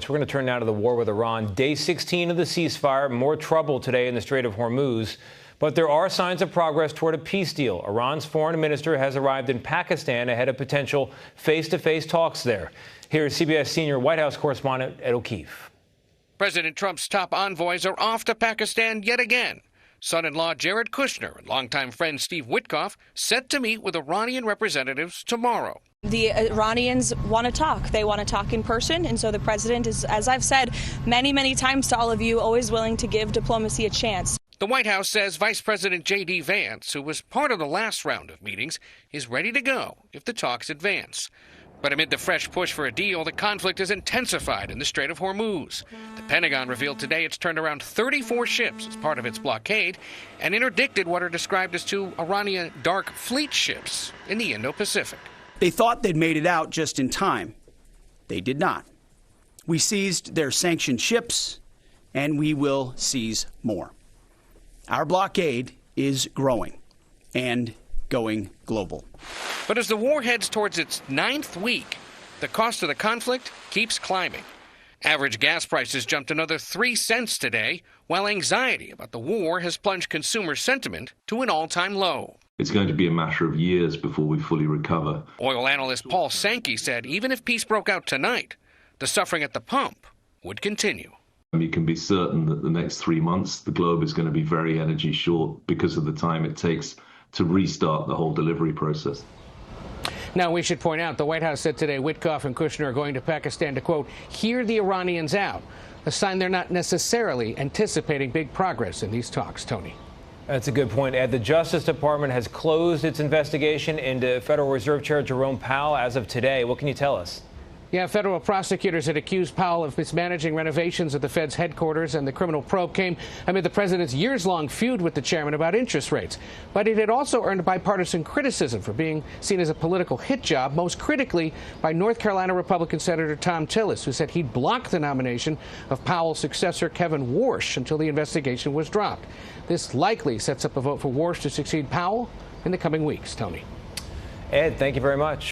We're going to turn now to the war with Iran. Day 16 of the ceasefire. More trouble today in the Strait of Hormuz. But there are signs of progress toward a peace deal. Iran's foreign minister has arrived in Pakistan ahead of potential face-to-face talks there. Here's CBS senior White House correspondent Ed O'Keefe. President Trump's top envoys are off to Pakistan yet again. Son-in-law Jared Kushner and longtime friend Steve Witkoff set to meet with Iranian representatives tomorrow. The Iranians want to talk. They want to talk in person. And so the president is, as I've said many, many times to all of you, always willing to give diplomacy a chance. The White House says Vice President J.D. Vance, who was part of the last round of meetings, is ready to go if the talks advance. But amid the fresh push for a deal, the conflict has intensified in the Strait of Hormuz. The Pentagon revealed today it's turned around 34 ships as part of its blockade and interdicted what are described as 2 Iranian dark fleet ships in the Indo-Pacific. They thought they'd made it out just in time. They did not. We seized their sanctioned ships, and we will seize more. Our blockade is growing and going global. But as the war heads towards its 9th week, the cost of the conflict keeps climbing. Average gas prices jumped another 3 cents today, while anxiety about the war has plunged consumer sentiment to an all-time low. It's going to be a matter of years before we fully recover. Oil analyst Paul Sankey said even if peace broke out tonight, the suffering at the pump would continue. You can be certain that the next 3 months, the globe is going to be very energy short because of the time it takes to restart the whole delivery process. Now, we should point out the White House said today Witkoff and Kushner are going to Pakistan to, quote, hear the Iranians out, a sign they're not necessarily anticipating big progress in these talks. Tony. That's a good point, Ed. The Justice Department has closed its investigation into Federal Reserve Chair Jerome Powell as of today. What can you tell us? Yeah, federal prosecutors had accused Powell of mismanaging renovations at the Fed's headquarters, and the criminal probe came amid the president's years-long feud with the chairman about interest rates. But it had also earned bipartisan criticism for being seen as a political hit job, most critically by North Carolina Republican Senator Tom Tillis, who said he'd blocked the nomination of Powell's successor, Kevin Warsh, until the investigation was dropped. This likely sets up a vote for Warsh to succeed Powell in the coming weeks. Tony. Ed, thank you very much.